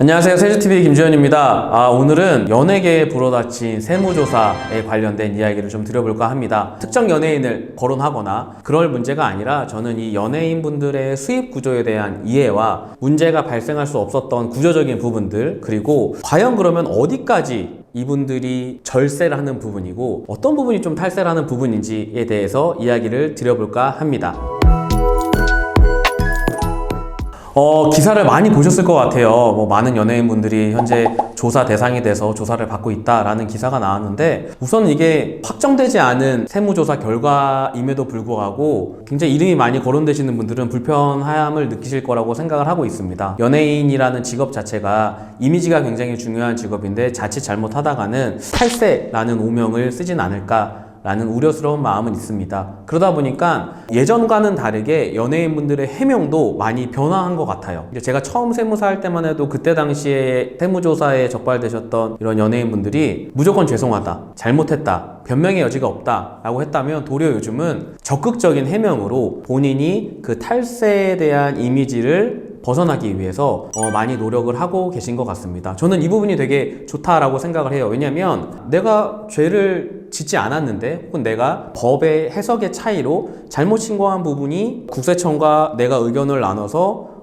안녕하세요. 세주TV 김주현입니다. 오늘은 연예계에 불어닥친 세무조사에 관련된 이야기를 좀 드려볼까 합니다. 특정 연예인을 거론하거나 그럴 문제가 아니라 저는 이 연예인분들의 수입 구조에 대한 이해와 문제가 발생할 수 없었던 구조적인 부분들, 그리고 과연 그러면 어디까지 이분들이 절세를 하는 부분이고 어떤 부분이 좀 탈세를 하는 부분인지에 대해서 이야기를 드려볼까 합니다. 기사를 많이 보셨을 것 같아요. 많은 연예인분들이 현재 조사 대상이 돼서 조사를 받고 있다라는 기사가 나왔는데, 우선 이게 확정되지 않은 세무조사 결과임에도 불구하고 굉장히 이름이 많이 거론되시는 분들은 불편함을 느끼실 거라고 생각을 하고 있습니다. 연예인이라는 직업 자체가 이미지가 굉장히 중요한 직업인데 자칫 잘못하다가는 탈세라는 오명을 쓰진 않을까 라는 우려스러운 마음은 있습니다. 그러다 보니까 예전과는 다르게 연예인분들의 해명도 많이 변화한 것 같아요. 제가 처음 세무사 할 때만 해도 그때 당시에 세무조사에 적발되셨던 이런 연예인분들이 무조건 죄송하다, 잘못했다, 변명의 여지가 없다 라고 했다면, 도리어 요즘은 적극적인 해명으로 본인이 그 탈세에 대한 이미지를 벗어나기 위해서 많이 노력을 하고 계신 것 같습니다. 저는 이 부분이 되게 좋다라고 생각을 해요. 왜냐면 내가 죄를 짓지 않았는데, 혹은 내가 법의 해석의 차이로 잘못 신고한 부분이 국세청과 내가 의견을 나눠서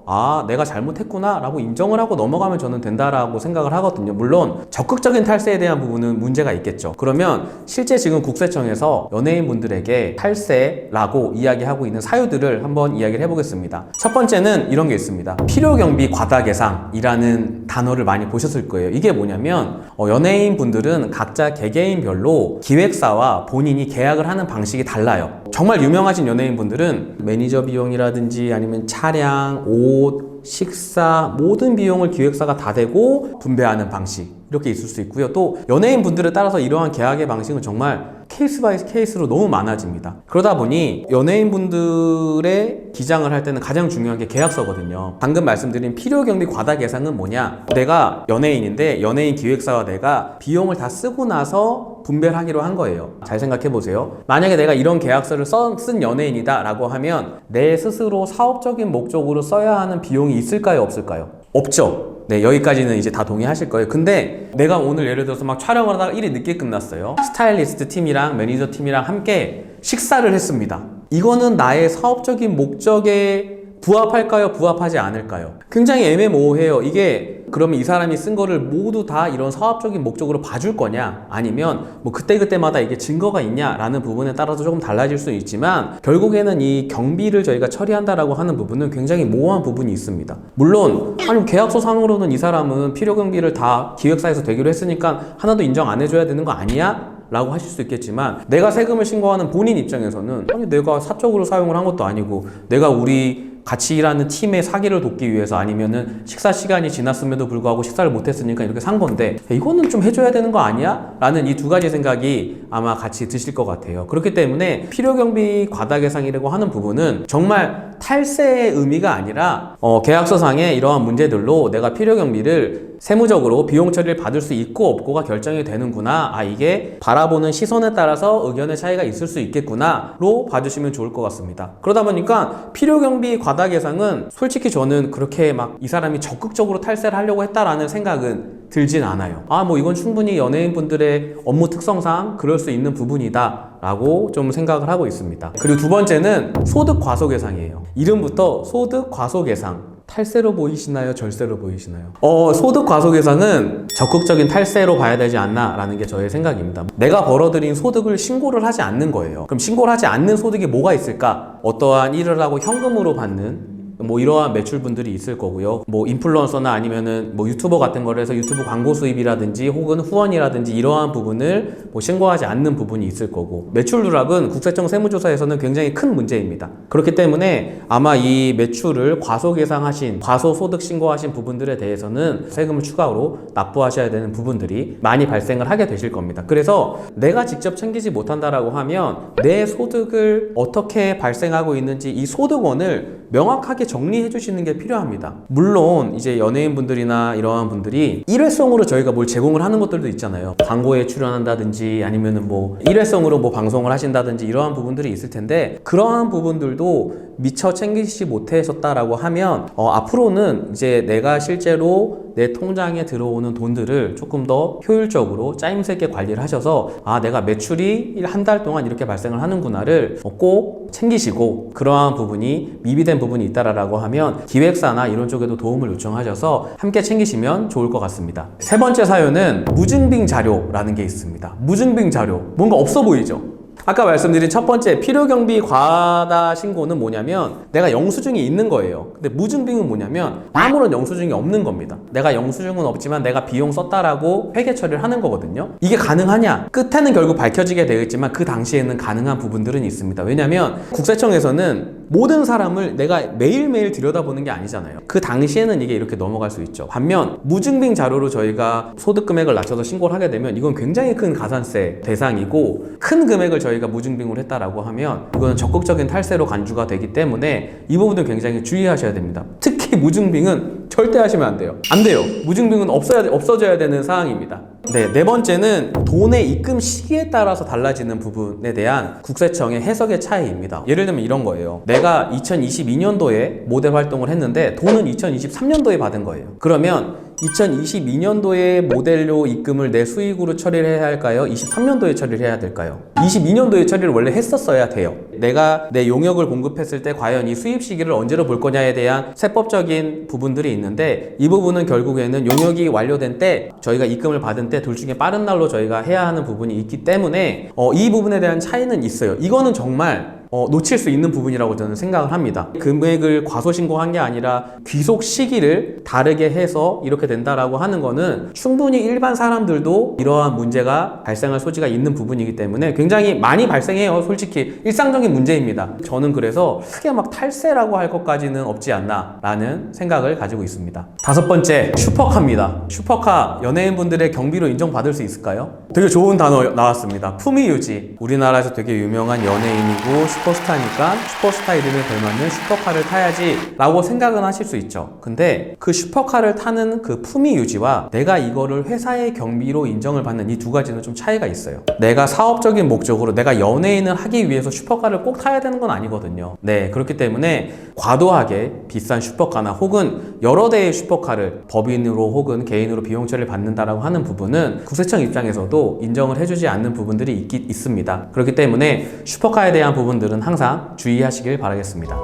내가 잘못했구나 라고 인정을 하고 넘어가면 저는 된다라고 생각을 하거든요. 물론 적극적인 탈세에 대한 부분은 문제가 있겠죠. 그러면 실제 지금 국세청에서 연예인분들에게 탈세라고 이야기하고 있는 사유들을 한번 이야기를 해보겠습니다. 첫 번째는 이런 게 있습니다. 필요경비 과다계상이라는 단어를 많이 보셨을 거예요. 이게 뭐냐면 연예인분들은 각자 개개인별로 기획사와 본인이 계약을 하는 방식이 달라요. 정말 유명하신 연예인분들은 매니저 비용이라든지 아니면 차량, 옷, 식사, 모든 비용을 기획사가 다 대고 분배하는 방식, 이렇게 있을 수 있고요. 또 연예인분들에 따라서 이러한 계약의 방식은 정말 케이스 바이 케이스로 너무 많아집니다. 그러다 보니 연예인분들의 기장을 할 때는 가장 중요한 게 계약서거든요. 방금 말씀드린 필요경비 과다계상은 뭐냐, 내가 연예인인데 연예인 기획사와 내가 비용을 다 쓰고 나서 분배를 하기로 한 거예요. 잘 생각해 보세요. 만약에 내가 이런 계약서를 쓴 연예인이다 라고 하면 내 스스로 사업적인 목적으로 써야 하는 비용이 있을까요, 없을까요? 없죠. 네, 여기까지는 이제 다 동의하실 거예요. 근데 내가 오늘 예를 들어서 막 촬영을 하다가 일이 늦게 끝났어요. 스타일리스트 팀이랑 매니저 팀이랑 함께 식사를 했습니다. 이거는 나의 사업적인 목적에 부합할까요? 부합하지 않을까요? 굉장히 애매모호해요. 이게 그러면 이 사람이 쓴 거를 모두 다 이런 사업적인 목적으로 봐줄 거냐, 아니면 그때그때마다 이게 증거가 있냐라는 부분에 따라서 조금 달라질 수 있지만, 결국에는 이 경비를 저희가 처리한다라고 하는 부분은 굉장히 모호한 부분이 있습니다. 물론 계약서 상으로는 이 사람은 필요경비를 다 기획사에서 되기로 했으니까 하나도 인정 안 해줘야 되는 거 아니야? 라고 하실 수 있겠지만, 내가 세금을 신고하는 본인 입장에서는 내가 사적으로 사용을 한 것도 아니고, 내가 우리 같이 일하는 팀의 사기를 돕기 위해서, 아니면은 식사 시간이 지났음에도 불구하고 식사를 못했으니까 이렇게 산 건데 이거는 좀 해줘야 되는 거 아니야? 라는 이 두 가지 생각이 아마 같이 드실 것 같아요. 그렇기 때문에 필요경비 과다계상이라고 하는 부분은 정말 탈세의 의미가 아니라 계약서상의 이러한 문제들로 내가 필요경비를 세무적으로 비용 처리를 받을 수 있고 없고가 결정이 되는구나, 이게 바라보는 시선에 따라서 의견의 차이가 있을 수 있겠구나로 봐주시면 좋을 것 같습니다. 그러다 보니까 필요경비 과다계상은 솔직히 저는 그렇게 막 이 사람이 적극적으로 탈세를 하려고 했다라는 생각은 들진 않아요. 이건 충분히 연예인분들의 업무 특성상 그럴 수 있는 부분이다 라고 좀 생각을 하고 있습니다. 그리고 두 번째는 소득 과소계상이에요. 이름부터 소득 과소계상. 탈세로 보이시나요? 절세로 보이시나요? 소득 과소계상은 적극적인 탈세로 봐야 되지 않나 라는 게 저의 생각입니다. 내가 벌어들인 소득을 신고를 하지 않는 거예요. 그럼 신고를 하지 않는 소득이 뭐가 있을까? 어떠한 일을 하고 현금으로 받는 이러한 매출분들이 있을 거고요. 인플루언서나 아니면은 유튜버 같은 거를 해서 유튜브 광고 수입이라든지 혹은 후원이라든지 이러한 부분을 신고하지 않는 부분이 있을 거고, 매출 누락은 국세청 세무조사에서는 굉장히 큰 문제입니다. 그렇기 때문에 아마 이 매출을 과소계상하신, 과소소득 신고하신 부분들에 대해서는 세금을 추가로 납부하셔야 되는 부분들이 많이 발생을 하게 되실 겁니다. 그래서 내가 직접 챙기지 못한다라고 하면 내 소득을 어떻게 발생하고 있는지 이 소득원을 명확하게 정리해 주시는 게 필요합니다. 물론 이제 연예인분들이나 이러한 분들이 일회성으로 저희가 뭘 제공을 하는 것들도 있잖아요. 광고에 출연한다든지 아니면은 뭐 일회성으로 뭐 방송을 하신다든지 이러한 부분들이 있을 텐데, 그러한 부분들도 미처 챙기시지 못하셨다라고 하면 앞으로는 이제 내가 실제로 내 통장에 들어오는 돈들을 조금 더 효율적으로 짜임새 있게 관리를 하셔서 내가 매출이 한 달 동안 이렇게 발생을 하는구나를 꼭 챙기시고, 그러한 부분이 미비된 부분이 있다라고 하면 기획사나 이런 쪽에도 도움을 요청하셔서 함께 챙기시면 좋을 것 같습니다. 세 번째 사연은 무증빙 자료라는 게 있습니다. 무증빙 자료, 뭔가 없어 보이죠? 아까 말씀드린 첫 번째 필요경비 과다 신고는 뭐냐면 내가 영수증이 있는 거예요. 근데 무증빙은 뭐냐면 아무런 영수증이 없는 겁니다. 내가 영수증은 없지만 내가 비용 썼다라고 회계 처리를 하는 거거든요. 이게 가능하냐? 끝에는 결국 밝혀지게 되어 있지만 그 당시에는 가능한 부분들은 있습니다. 왜냐면 국세청에서는 모든 사람을 내가 매일매일 들여다보는 게 아니잖아요. 그 당시에는 이게 이렇게 넘어갈 수 있죠. 반면 무증빙 자료로 저희가 소득 금액을 낮춰서 신고를 하게 되면 이건 굉장히 큰 가산세 대상이고, 큰 금액을 저희가 무증빙으로 했다라고 하면 이거는 적극적인 탈세로 간주가 되기 때문에 이 부분도 굉장히 주의하셔야 됩니다. 특히 무증빙은 절대 하시면 안 돼요. 안 돼요. 무증빙은 없어져야 되는 사항입니다. 네 번째는 돈의 입금 시기에 따라서 달라지는 부분에 대한 국세청의 해석의 차이입니다. 예를 들면 이런 거예요. 내가 2022년도에 모델 활동을 했는데 돈은 2023년도에 받은 거예요. 그러면 2022년도에 모델료 입금을 내 수익으로 처리를 해야 할까요? 23년도에 처리를 해야 될까요? 22년도에 처리를 원래 했었어야 돼요. 내가 내 용역을 공급했을 때 과연 이 수입 시기를 언제로 볼 거냐에 대한 세법적인 부분들이 있는데, 이 부분은 결국에는 용역이 완료된 때, 저희가 입금을 받은 때 둘 중에 빠른 날로 저희가 해야 하는 부분이 있기 때문에 이 부분에 대한 차이는 있어요. 이거는 정말 놓칠 수 있는 부분이라고 저는 생각을 합니다. 금액을 과소신고한 게 아니라 귀속 시기를 다르게 해서 이렇게 된다라고 하는 거는 충분히 일반 사람들도 이러한 문제가 발생할 소지가 있는 부분이기 때문에 굉장히 많이 발생해요. 솔직히 일상적인 문제입니다. 저는 그래서 크게 막 탈세라고 할 것까지는 없지 않나 라는 생각을 가지고 있습니다. 다섯 번째, 슈퍼카입니다. 슈퍼카 연예인분들의 경비로 인정받을 수 있을까요? 되게 좋은 단어 나왔습니다. 품위유지. 우리나라에서 되게 유명한 연예인이고 슈퍼스타니까 슈퍼스타 이름에 걸맞는 슈퍼카를 타야지 라고 생각은 하실 수 있죠. 근데 그 슈퍼카를 타는 그 품위 유지와 내가 이거를 회사의 경비로 인정을 받는 이 두 가지는 좀 차이가 있어요. 내가 사업적인 목적으로 내가 연예인을 하기 위해서 슈퍼카를 꼭 타야 되는 건 아니거든요. 네, 그렇기 때문에 과도하게 비싼 슈퍼카나 혹은 여러 대의 슈퍼카를 법인으로 혹은 개인으로 비용 처리를 받는다라고 하는 부분은 국세청 입장에서도 인정을 해주지 않는 부분들이 있습니다. 그렇기 때문에 슈퍼카에 대한 부분들은 항상 주의하시길 바라겠습니다.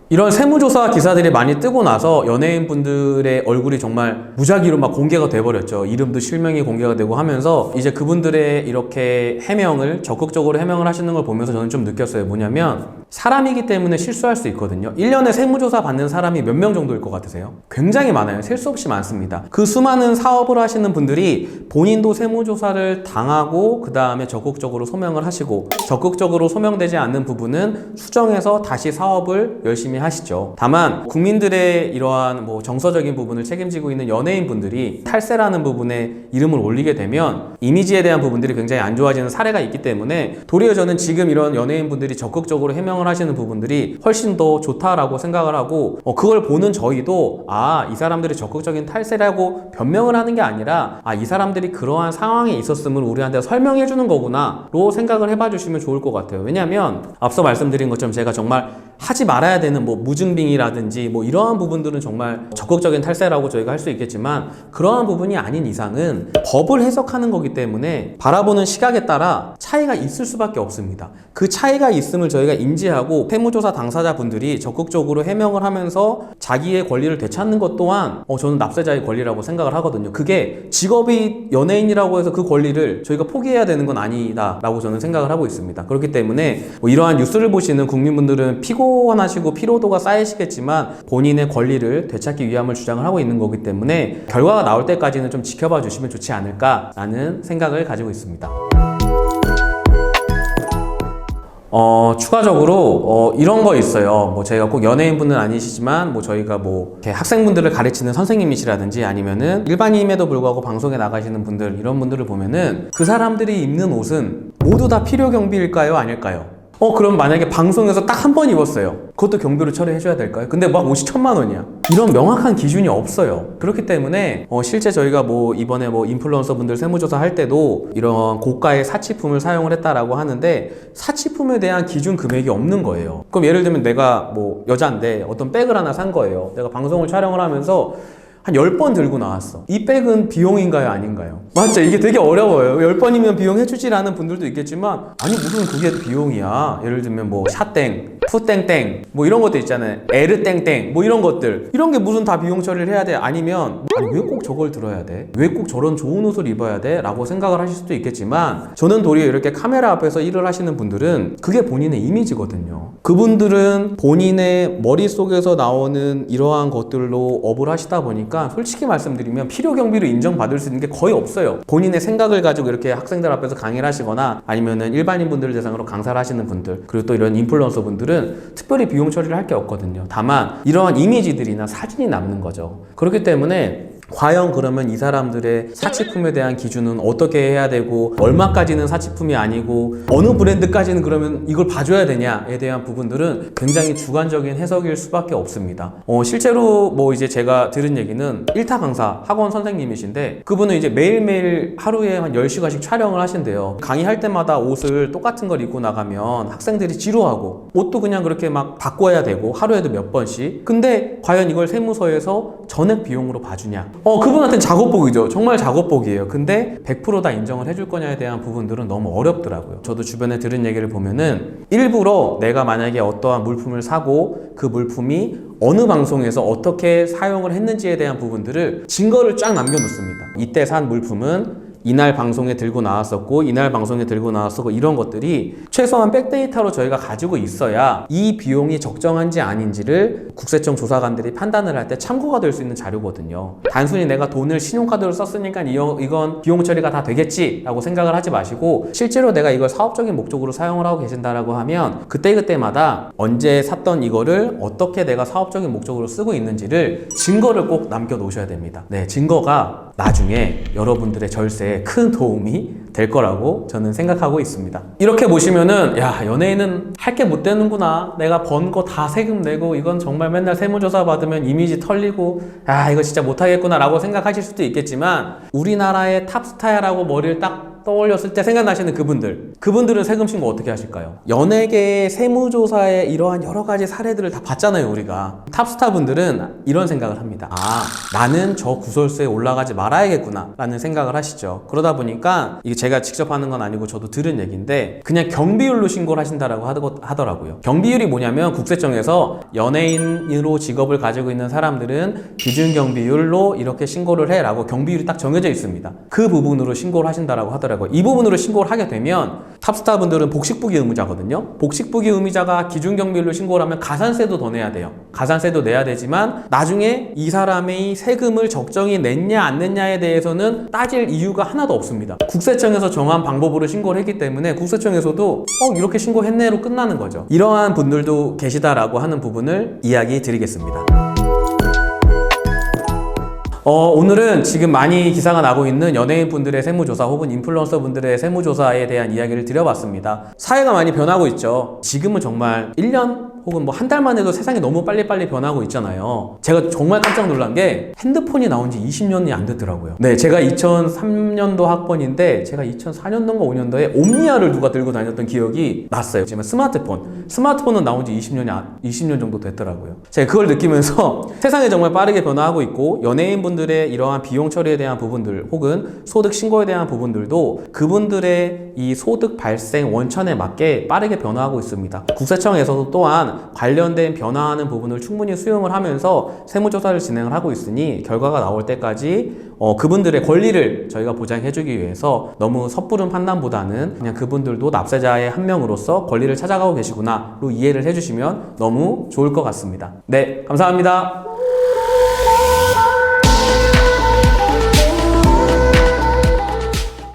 이런 세무조사 기사들이 많이 뜨고 나서 연예인분들의 얼굴이 정말 무작위로 막 공개가 돼버렸죠. 이름도 실명이 공개가 되고 하면서 이제 그분들의 이렇게 해명을 적극적으로 해명을 하시는 걸 보면서 저는 좀 느꼈어요. 뭐냐면 사람이기 때문에 실수할 수 있거든요. 1년에 세무조사 받는 사람이 몇 명 정도일 것 같으세요? 굉장히 많아요. 셀 수 없이 많습니다. 그 수많은 사업을 하시는 분들이 본인도 세무조사를 당하고 그 다음에 적극적으로 소명을 하시고, 적극적으로 소명되지 않는 부분은 수정해서 다시 사업을 열심히 하시죠. 다만 국민들의 이러한 정서적인 부분을 책임지고 있는 연예인분들이 탈세라는 부분에 이름을 올리게 되면 이미지에 대한 부분들이 굉장히 안 좋아지는 사례가 있기 때문에 도리어 저는 지금 이런 연예인분들이 적극적으로 해명을 하시는 부분들이 훨씬 더 좋다라고 생각을 하고, 그걸 보는 저희도 이 사람들이 적극적인 탈세라고 변명을 하는 게 아니라 이 사람들이 그러한 상황에 있었음을 우리한테 설명해 주는 거구나로 생각을 해봐 주시면 좋을 것 같아요. 왜냐하면 앞서 말씀드린 것처럼 제가 정말 하지 말아야 되는 무증빙이라든지 이러한 부분들은 정말 적극적인 탈세라고 저희가 할 수 있겠지만, 그러한 부분이 아닌 이상은 법을 해석하는 거기 때문에 바라보는 시각에 따라 차이가 있을 수밖에 없습니다. 그 차이가 있음을 저희가 인지하고 세무조사 당사자분들이 적극적으로 해명을 하면서 자기의 권리를 되찾는 것 또한 저는 납세자의 권리라고 생각을 하거든요. 그게 직업이 연예인이라고 해서 그 권리를 저희가 포기해야 되는 건 아니다 라고 저는 생각을 하고 있습니다. 그렇기 때문에 이러한 뉴스를 보시는 국민분들은 피곤하시고 피로도가 쌓이시겠지만 본인의 권리를 되찾기 위함을 주장을 하고 있는 거기 때문에 결과가 나올 때까지는 좀 지켜봐 주시면 좋지 않을까라는 생각을 가지고 있습니다. 추가적으로 이런 거 있어요. 저희가 꼭 연예인분은 아니시지만 저희가 이렇게 학생분들을 가르치는 선생님이시라든지 아니면은 일반인임에도 불구하고 방송에 나가시는 분들, 이런 분들을 보면은 그 사람들이 입는 옷은 모두 다 필요 경비일까요? 아닐까요? 그럼 만약에 방송에서 딱 한 번 입었어요. 그것도 경비로 처리해줘야 될까요? 근데 막 옷이 1,000만 원이야. 이런 명확한 기준이 없어요. 그렇기 때문에 실제 저희가 이번에 인플루언서 분들 세무조사 할 때도 이런 고가의 사치품을 사용을 했다라고 하는데 사치품에 대한 기준 금액이 없는 거예요. 그럼 예를 들면 내가 여자인데 어떤 백을 하나 산 거예요. 내가 방송을 촬영을 하면서 한 10번 들고 나왔어. 이 백은 비용인가요? 아닌가요? 맞죠? 이게 되게 어려워요. 10번이면 비용 해주지라는 분들도 있겠지만 아니 무슨 그게 비용이야. 예를 들면 샤땡, 푸땡땡 이런 것도 있잖아요. 에르땡땡 이런 것들. 이런 게 무슨 다 비용 처리를 해야 돼? 아니면 왜 꼭 저걸 들어야 돼? 왜 꼭 저런 좋은 옷을 입어야 돼? 라고 생각을 하실 수도 있겠지만 저는 도리어 이렇게 카메라 앞에서 일을 하시는 분들은 그게 본인의 이미지거든요. 그분들은 본인의 머릿속에서 나오는 이러한 것들로 업을 하시다 보니까 솔직히 말씀드리면 필요 경비로 인정받을 수 있는 게 거의 없어요. 본인의 생각을 가지고 이렇게 학생들 앞에서 강의를 하시거나 아니면은 일반인 분들을 대상으로 강사를 하시는 분들 그리고 또 이런 인플루언서 분들은 특별히 비용 처리를 할 게 없거든요. 다만 이러한 이미지들이나 사진이 남는 거죠. 그렇기 때문에 과연 그러면 이 사람들의 사치품에 대한 기준은 어떻게 해야 되고 얼마까지는 사치품이 아니고 어느 브랜드까지는 그러면 이걸 봐줘야 되냐에 대한 부분들은 굉장히 주관적인 해석일 수밖에 없습니다. 실제로 이제 제가 들은 얘기는 1타 강사 학원 선생님이신데 그분은 이제 매일매일 하루에 한 10시간씩 촬영을 하신대요. 강의할 때마다 옷을 똑같은 걸 입고 나가면 학생들이 지루하고 옷도 그냥 그렇게 막 바꿔야 되고 하루에도 몇 번씩. 근데 과연 이걸 세무서에서 전액 비용으로 봐주냐? 그분한테는 작업복이죠. 정말 작업복이에요. 근데 100% 다 인정을 해줄 거냐에 대한 부분들은 너무 어렵더라고요. 저도 주변에 들은 얘기를 보면은 일부러 내가 만약에 어떠한 물품을 사고 그 물품이 어느 방송에서 어떻게 사용을 했는지에 대한 부분들을 증거를 쫙 남겨놓습니다. 이때 산 물품은 이날 방송에 들고 나왔었고 이날 방송에 들고 나왔었고 이런 것들이 최소한 백데이터로 저희가 가지고 있어야 이 비용이 적정한지 아닌지를 국세청 조사관들이 판단을 할 때 참고가 될 수 있는 자료거든요. 단순히 내가 돈을 신용카드로 썼으니까 이건 비용 처리가 다 되겠지 라고 생각을 하지 마시고 실제로 내가 이걸 사업적인 목적으로 사용을 하고 계신다라고 하면 그때그때마다 언제 샀던 이거를 어떻게 내가 사업적인 목적으로 쓰고 있는지를 증거를 꼭 남겨 놓으셔야 됩니다. 네, 증거가 나중에 여러분들의 절세에 큰 도움이 될 거라고 저는 생각하고 있습니다. 이렇게 보시면은 연예인은 할 게 못 되는구나. 내가 번 거 다 세금 내고 이건 정말 맨날 세무조사 받으면 이미지 털리고 이거 진짜 못하겠구나 라고 생각하실 수도 있겠지만 우리나라의 탑스타야라고 머리를 딱 떠올렸을 때 생각나시는 그분들은 세금 신고 어떻게 하실까요? 연예계의 세무조사의 이러한 여러 가지 사례들을 다 봤잖아요, 우리가. 탑스타 분들은 이런 생각을 합니다. 나는 저 구설수에 올라가지 말아야겠구나 라는 생각을 하시죠. 그러다 보니까 이게 제가 직접 하는 건 아니고 저도 들은 얘기인데 그냥 경비율로 신고를 하신다라고 하더라고요. 경비율이 뭐냐면 국세청에서 연예인으로 직업을 가지고 있는 사람들은 기준 경비율로 이렇게 신고를 해라고 경비율이 딱 정해져 있습니다. 그 부분으로 신고를 하신다라고 하더라고요. 이 부분으로 신고를 하게 되면 탑스타 분들은 복식부기 의무자거든요. 복식부기 의무자가 기준 경비율로 신고를 하면 가산세도 더 내야 돼요. 가산세도 내야 되지만 나중에 이 사람의 세금을 적정히 냈냐 안 냈냐에 대해서는 따질 이유가 하나도 없습니다. 국세청에서 정한 방법으로 신고를 했기 때문에 국세청에서도 이렇게 신고했네로 끝나는 거죠. 이러한 분들도 계시다라고 하는 부분을 이야기 드리겠습니다. 오늘은 지금 많이 기사가 나고 있는 연예인 분들의 세무조사 혹은 인플루언서 분들의 세무조사에 대한 이야기를 드려봤습니다. 사회가 많이 변하고 있죠. 지금은 정말 1년 혹은 한 달만 해도 세상이 너무 빨리빨리 변하고 있잖아요. 제가 정말 깜짝 놀란 게 핸드폰이 나온 지 20년이 안 됐더라고요. 네, 제가 2003년도 학번인데 제가 2004년도인가 5년도에 옴니아를 누가 들고 다녔던 기억이 났어요. 지금 스마트폰은 나온 지 20년 정도 됐더라고요. 제가 그걸 느끼면서 세상이 정말 빠르게 변화하고 있고 연예인분들의 이러한 비용 처리에 대한 부분들 혹은 소득 신고에 대한 부분들도 그분들의 이 소득 발생 원천에 맞게 빠르게 변화하고 있습니다. 국세청에서도 또한 관련된 변화하는 부분을 충분히 수용을 하면서 세무조사를 진행을 하고 있으니 결과가 나올 때까지 그분들의 권리를 저희가 보장해주기 위해서 너무 섣부른 판단보다는 그냥 그분들도 납세자의 한 명으로서 권리를 찾아가고 계시구나로 이해를 해주시면 너무 좋을 것 같습니다. 네, 감사합니다.